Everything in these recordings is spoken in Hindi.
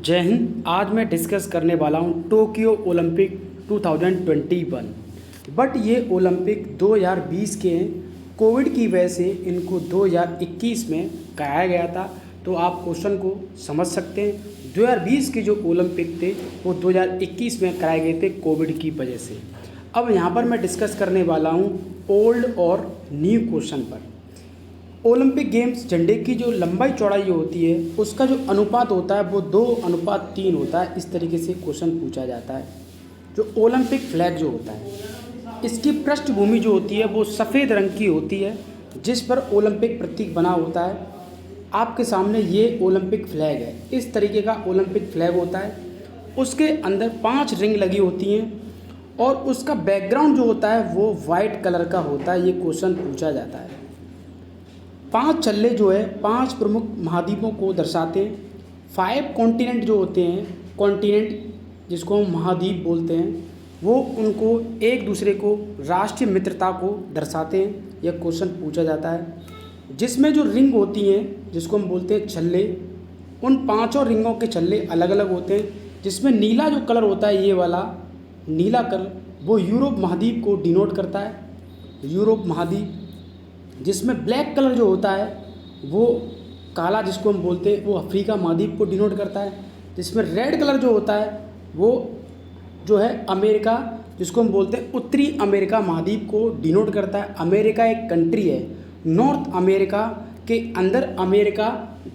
जय हिंद। आज मैं डिस्कस करने वाला हूँ टोक्यो ओलंपिक 2021। बट ये ओलंपिक 2020 के हैं। कोविड की वजह से इनको 2021 में कराया गया था। तो आप क्वेश्चन को समझ सकते हैं। 2020 के जो ओलंपिक थे वो 2021 में कराए गए थे कोविड की वजह से। अब यहाँ पर मैं डिस्कस करने वाला हूँ ओल्ड और न्यू क्वेश्चन पर। ओलंपिक गेम्स झंडे की जो लंबाई चौड़ाई जो होती है उसका जो अनुपात होता है वो 2:3 होता है। इस तरीके से क्वेश्चन पूछा जाता है। जो ओलंपिक फ्लैग जो होता है इसकी पृष्ठभूमि जो होती है वो सफ़ेद रंग की होती है जिस पर ओलंपिक प्रतीक बना होता है। आपके सामने ये ओलंपिक फ्लैग है। इस तरीके का ओलंपिक फ्लैग होता है। उसके अंदर 5 रिंग लगी होती हैं और उसका बैकग्राउंड जो होता है वो वाइट कलर का होता है। ये क्वेश्चन पूछा जाता है। 5 छल्ले जो है 5 प्रमुख महाद्वीपों को दर्शाते हैं। 5 कॉन्टिनेंट जो होते हैं, कॉन्टिनेंट जिसको हम महाद्वीप बोलते हैं, वो उनको एक दूसरे को राष्ट्रीय मित्रता को दर्शाते हैं। यह क्वेश्चन पूछा जाता है। जिसमें जो रिंग होती हैं जिसको हम बोलते हैं छल्ले, उन 5 रिंगों के छल्ले अलग अलग होते हैं। जिसमें नीला जो कलर होता है, ये वाला नीला कलर, वो यूरोप महाद्वीप को डिनोट करता है। यूरोप महाद्वीप। जिसमें ब्लैक कलर जो होता है वो काला जिसको हम बोलते हैं वो अफ्रीका महाद्वीप को डिनोट करता है। जिसमें रेड कलर जो होता है वो जो है अमेरिका जिसको हम बोलते हैं उत्तरी अमेरिका महाद्वीप को डिनोट करता है। अमेरिका एक कंट्री है। नॉर्थ अमेरिका के अंदर अमेरिका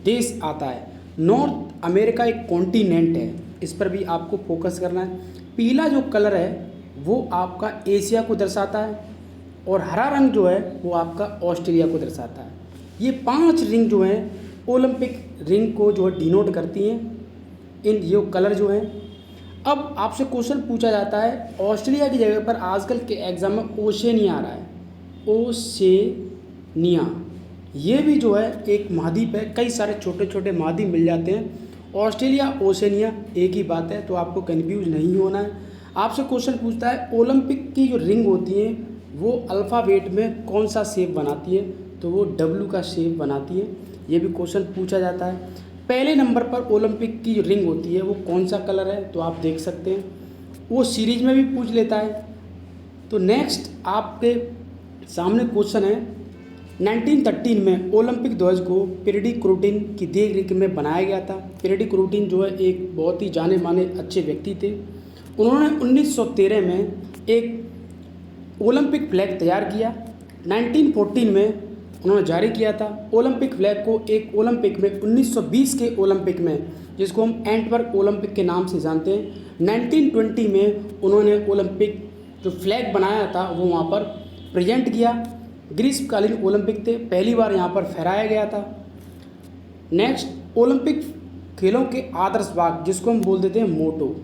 देश आता है। नॉर्थ अमेरिका एक कॉन्टिनेंट है। इस पर भी आपको फोकस करना है। पीला जो कलर है वो आपका एशिया को दर्शाता है और हरा रंग जो है वो आपका ऑस्ट्रेलिया को दर्शाता है। ये 5 रिंग जो हैं ओलंपिक रिंग को जो है डिनोट करती हैं। इन ये कलर जो हैं। अब आपसे क्वेश्चन पूछा जाता है ऑस्ट्रेलिया की जगह पर आजकल के एग्जाम में ओशेनिया आ रहा है। ओशेनिया ये भी जो है एक महाद्वीप है। कई सारे छोटे छोटे महाद्वीप मिल जाते हैं। ऑस्ट्रेलिया ओशेनिया एक ही बात है, तो आपको कन्फ्यूज नहीं होना है। आपसे क्वेश्चन पूछता है ओलंपिक की जो रिंग होती हैं वो अल्फ़ाबेट में कौन सा शेप बनाती है, तो वो डब्ल्यू का शेप बनाती है। ये भी क्वेश्चन पूछा जाता है। पहले नंबर पर ओलंपिक की जो रिंग होती है वो कौन सा कलर है, तो आप देख सकते हैं। वो सीरीज में भी पूछ लेता है। तो नेक्स्ट आपके सामने क्वेश्चन है 1913 में ओलंपिक ध्वज को पेरिडी क्रूटिन की देख रेख में बनाया गया था। पेरिडी क्रूटिन जो है एक बहुत ही जाने माने अच्छे व्यक्ति थे। उन्होंने 1913 में एक ओलंपिक फ्लैग तैयार किया। 1914 में उन्होंने जारी किया था। ओलंपिक फ्लैग को एक ओलंपिक में 1920 के ओलंपिक में जिसको हम एंटवर्प ओलंपिक के नाम से जानते हैं, 1920 में उन्होंने ओलंपिक जो फ्लैग बनाया था वो वहाँ पर प्रेजेंट किया। ग्रीष्मकालीन ओलंपिक थे, पहली बार यहाँ पर फहराया गया था। नेक्स्ट ओलंपिक खेलों के आदर्श भाग जिसको हम बोल देते हैं मोटो।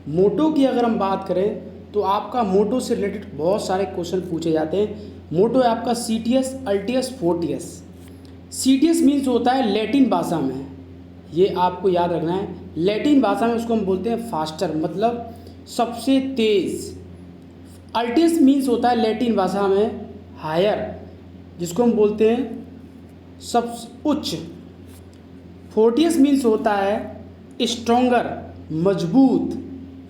मोटो की अगर हम बात करें तो आपका मोटो से रिलेटेड बहुत सारे क्वेश्चन पूछे जाते हैं। मोटो है आपका CTS, altius, Fortius. CTS means होता है लैटिन भाषा में, ये आपको याद रखना है। लैटिन भाषा में उसको हम बोलते हैं फास्टर, मतलब सबसे तेज। अल्टियस मीन्स होता है लैटिन भाषा में हायर, जिसको हम बोलते हैं सबसे उच्च। फोर्टियस मीन्स होता है स्ट्रोंगर, मजबूत।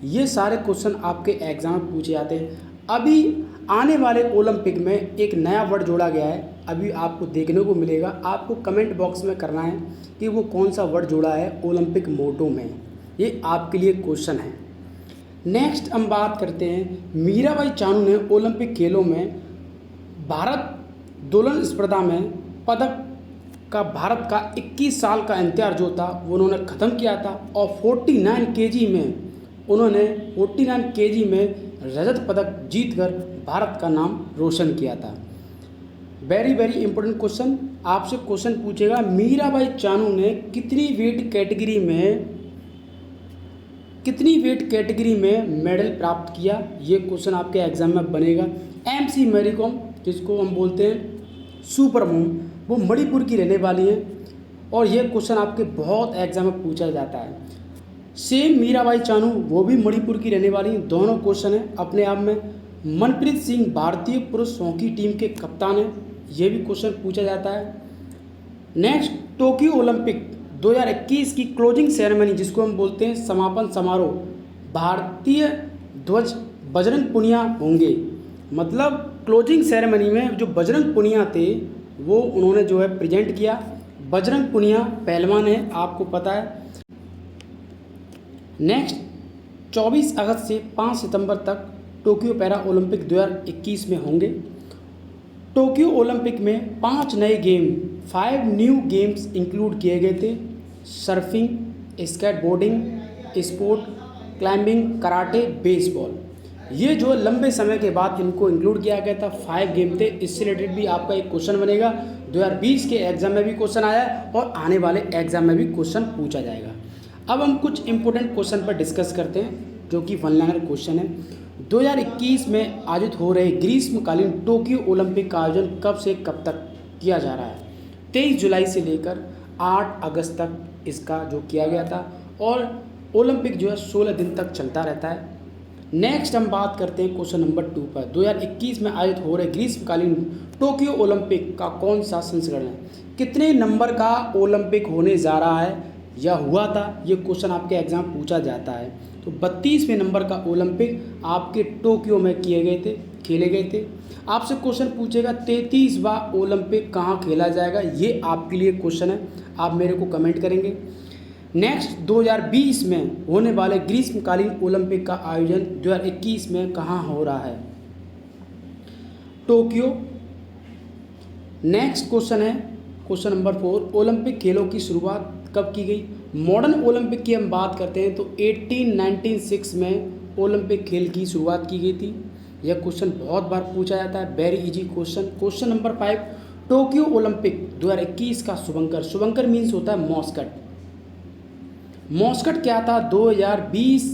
ये सारे क्वेश्चन आपके एग्जाम में पूछे जाते हैं। अभी आने वाले ओलंपिक में एक नया वर्ड जोड़ा गया है, अभी आपको देखने को मिलेगा। आपको कमेंट बॉक्स में करना है कि वो कौन सा वर्ड जोड़ा है ओलंपिक मोटो में। ये आपके लिए क्वेश्चन है। नेक्स्ट हम बात करते हैं मीराबाई चानू ने ओलंपिक खेलों में भारत दोलन स्पर्धा में पदक का भारत का 21 साल का इंतजार जो था वो उन्होंने ख़त्म किया था। और 49 केजी में उन्होंने 49 केजी में रजत पदक जीतकर भारत का नाम रोशन किया था। Very very important question. आपसे क्वेश्चन पूछेगा मीराबाई चानू ने कितनी वेट कैटेगरी में मेडल प्राप्त किया, ये क्वेश्चन आपके एग्जाम में बनेगा। एमसी मैरी कॉम जिसको हम बोलते हैं सुपर वुमन, वो मणिपुर की रहने वाली है और ये क्वेश्चन आपके बहुत एग्जाम में पूछा जाता है। सेम मीराबाई चानू वो भी मणिपुर की रहने वाली हैं। दोनों क्वेश्चन हैं अपने आप में। मनप्रीत सिंह भारतीय पुरुष हॉकी टीम के कप्तान हैं, ये भी क्वेश्चन पूछा जाता है। नेक्स्ट टोक्यो ओलंपिक 2021 की क्लोजिंग सेरेमनी जिसको हम बोलते हैं समापन समारोह भारतीय ध्वज बजरंग पुनिया होंगे। मतलब क्लोजिंग सेरेमनी में जो बजरंग पुनिया थे वो उन्होंने जो है प्रेजेंट किया। बजरंग पुनिया पहलवान है, आपको पता है। नेक्स्ट 24 अगस्त से 5 सितंबर तक टोक्यो पैरा ओलंपिक 2021 में होंगे। टोक्यो ओलंपिक में 5 नए गेम 5 न्यू गेम्स इंक्लूड किए गए थे। Surfing, skateboarding, sport climbing, karate, baseball. ये जो लंबे समय के बाद इनको इंक्लूड किया गया था, 5 गेम थे। इससे रिलेटेड भी आपका एक क्वेश्चन बनेगा। 2020 के एग्जाम में भी क्वेश्चन आया है और आने वाले एग्जाम में भी क्वेश्चन पूछा जाएगा। अब हम कुछ इंपॉर्टेंट क्वेश्चन पर डिस्कस करते हैं जो कि वन लाइनर क्वेश्चन है। 2021 में आयोजित हो रहे ग्रीष्मकालीन टोक्यो ओलंपिक का आयोजन कब से कब तक किया जा रहा है? 23 जुलाई से लेकर 8 अगस्त तक इसका जो किया गया था और ओलंपिक जो है 16 दिन तक चलता रहता है। नेक्स्ट हम बात करते हैं क्वेश्चन नंबर 2 पर। 2021 में आयोजित हो रहे ग्रीष्मकालीन टोक्यो ओलंपिक का कौन सा संस्करण है? कितने नंबर का ओलंपिक होने जा रहा है या हुआ था? ये क्वेश्चन आपके एग्जाम पूछा जाता है। तो 32वें नंबर का ओलंपिक आपके टोक्यो में खेले गए थे। आपसे क्वेश्चन पूछेगा 33वां ओलंपिक कहाँ खेला जाएगा? ये आपके लिए क्वेश्चन है, आप मेरे को कमेंट करेंगे। नेक्स्ट 2020 में होने वाले ग्रीष्मकालीन ओलंपिक का आयोजन 2021 में कहाँ हो रहा है? टोक्यो। नेक्स्ट क्वेश्चन है क्वेश्चन नंबर 4, ओलंपिक खेलों की शुरुआत कब की गई? मॉडर्न ओलंपिक की हम बात करते हैं तो 1896 में ओलंपिक खेल की शुरुआत की गई थी। यह क्वेश्चन बहुत बार पूछा जाता है, very easy question. Question number 5, Tokyo Olympic 2021 का शुभंकर। शुभंकर मीन्स होता है मॉस्कट। मॉस्कट क्या था 2020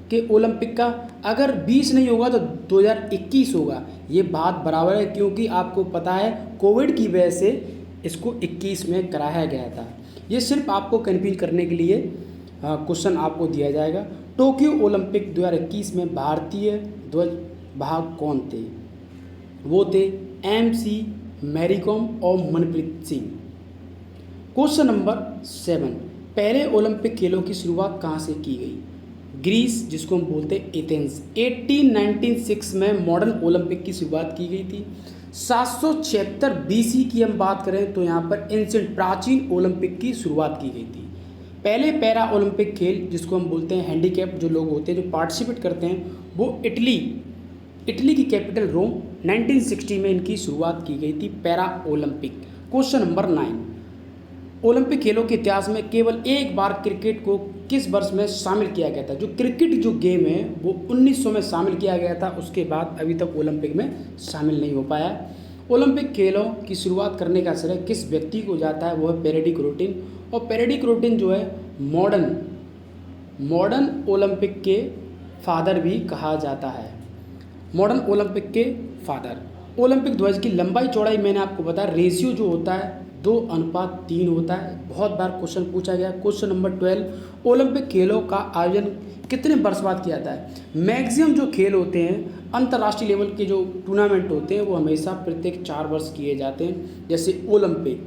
के ओलंपिक का? अगर 20 नहीं होगा तो 2021 होगा। ये बात बराबर है क्योंकि आपको पता है कोविड की वजह से इसको 21 में कराया गया था। ये सिर्फ आपको कन्फ्यूज करने के लिए क्वेश्चन आपको दिया जाएगा। टोक्यो ओलंपिक 2021 में भारतीय ध्वज वाहक कौन थे? वो थे MC मैरी कॉम और मनप्रीत सिंह। क्वेश्चन नंबर 7, पहले ओलंपिक खेलों की शुरुआत कहाँ से की गई? ग्रीस, जिसको हम बोलते हैं एथेंस। 1896 में मॉडर्न ओलंपिक की शुरुआत की गई थी। 776 BC की हम बात करें तो यहाँ पर एंशिएंट प्राचीन ओलंपिक की शुरुआत की गई थी। पहले पैरा ओलंपिक खेल जिसको हम बोलते हैं हैंडीकैप जो लोग होते हैं जो पार्टिसिपेट करते हैं वो इटली की कैपिटल रोम 1960 में इनकी शुरुआत की गई थी para Olympic. Question number 9, Olympic खेलों के इतिहास में केवल एक बार क्रिकेट को किस वर्ष में शामिल किया गया था? जो क्रिकेट जो गेम है वो 1900 में शामिल किया गया था, उसके बाद अभी तक ओलंपिक में शामिल नहीं हो पाया। ओलंपिक खेलों की शुरुआत करने का श्रेय किस व्यक्ति को जाता है? वो है पेरेडी क्रोटिन। और पेरेडी क्रोटिन जो है मॉडर्न ओलंपिक के फादर भी कहा जाता है। मॉडर्न ओलंपिक के फादर। ओलंपिक ध्वज की लंबाई चौड़ाई मैंने आपको बताया, रेशियो जो होता है 2:3 होता है। बहुत बार क्वेश्चन पूछा गया। क्वेश्चन नंबर 12, ओलंपिक खेलों का आयोजन कितने वर्ष बाद किया जाता है? मैक्सिमम जो खेल होते हैं अंतर्राष्ट्रीय लेवल के जो टूर्नामेंट होते हैं वो हमेशा प्रत्येक 4 वर्ष किए जाते हैं। जैसे Olympic,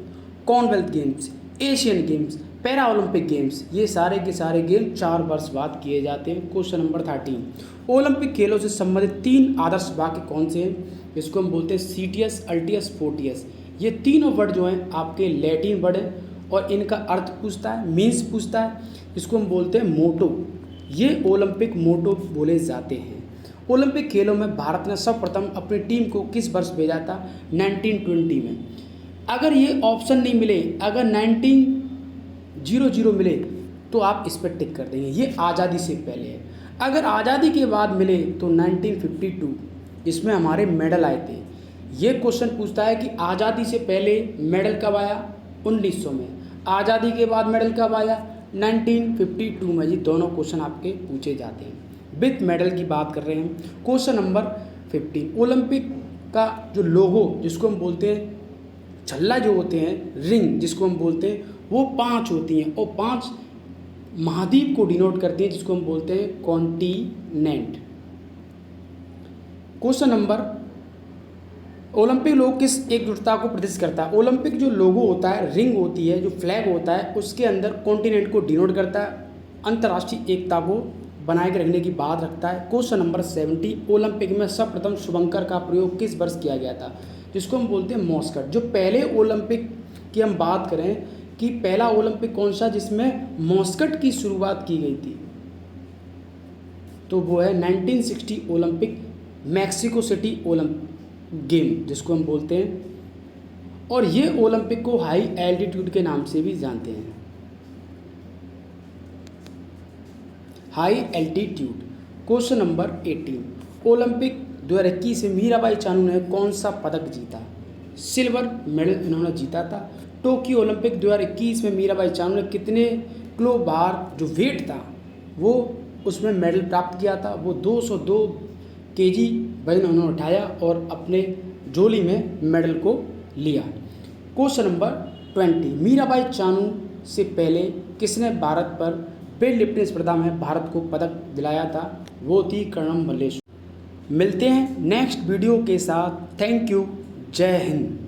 Commonwealth games, Asian games, para Olympic games, ये सारे के सारे गेम 4 वर्ष बाद किए जाते हैं। क्वेश्चन नंबर 13, ओलंपिक खेलों से संबंधित 3 आदर्श वाक्य कौन से हैं? इसको हम बोलते हैं CTS, अल्टियस, फोर्टियस। ये तीनों वर्ड जो हैं आपके लैटिन वर्ड हैं और इनका अर्थ पूछता है, मीन्स पूछता है। इसको हम बोलते हैं मोटो। ये ओलंपिक मोटो बोले जाते हैं। ओलंपिक खेलों में भारत ने सर्वप्रथम अपनी टीम को किस वर्ष भेजा था? 1920 में। अगर ये ऑप्शन नहीं मिले, अगर 1900 मिले तो आप इस पर टिक कर देंगे, ये आज़ादी से पहले है। अगर आज़ादी के बाद मिले तो 1952, इसमें हमारे मेडल आए थे। ये क्वेश्चन पूछता है कि आज़ादी से पहले मेडल कब आया? 1900 में। आज़ादी के बाद मेडल कब आया? 1952 में। ये दोनों क्वेश्चन आपके पूछे जाते हैं, विथ मेडल की बात कर रहे हैं। क्वेश्चन नंबर 15, ओलंपिक का जो लोगो जिसको हम बोलते हैं छल्ला जो होते हैं, रिंग जिसको हम बोलते हैं, वो 5 होती हैं और 5 महाद्वीप को डिनोट करती हैं जिसको हम बोलते हैं कॉन्टिनेंट। क्वेश्चन नंबर ओलंपिक लोगो किस एकजुटता को प्रदर्शित करता है? ओलंपिक जो लोगो होता है, रिंग होती है, जो फ्लैग होता है, उसके अंदर कॉन्टिनेंट को डिनोट करता है, अंतर्राष्ट्रीय एकता को बनाए के रखने की बात रखता है। क्वेश्चन नंबर 70, ओलंपिक में सर्वप्रथम शुभंकर का प्रयोग किस वर्ष किया गया था? जिसको हम बोलते हैं मॉस्कट। जो पहले ओलंपिक की हम बात करें कि पहला ओलंपिक कौन सा जिसमें मॉस्कट की शुरुआत की गई थी, तो वो है 1960 Olympic Mexico city Olympic game जिसको हम बोलते हैं, और ये ओलंपिक को हाई एल्टीट्यूड के नाम से भी जानते हैं। High altitude. Question number 18, Olympic 2021 में मीराबाई चानू ने कौन सा पदक जीता? सिल्वर मेडल इन्होंने जीता था। टोक्यो ओलंपिक 2021 में मीराबाई चानू ने कितने किलो भार जो वेट था वो उसमें मेडल प्राप्त किया था? वो 202 केजी वजन उन्होंने उठाया और अपने झोली में मेडल को लिया। क्वेश्चन नंबर 20, मीराबाई चानू से पहले किसने भारत पर वेट लिफ्टिंग स्पर्धा में भारत को पदक दिलाया था? वो थी कर्णम मल्लेश्वरी। मिलते हैं नेक्स्ट वीडियो के साथ। Thank you. जय हिंद।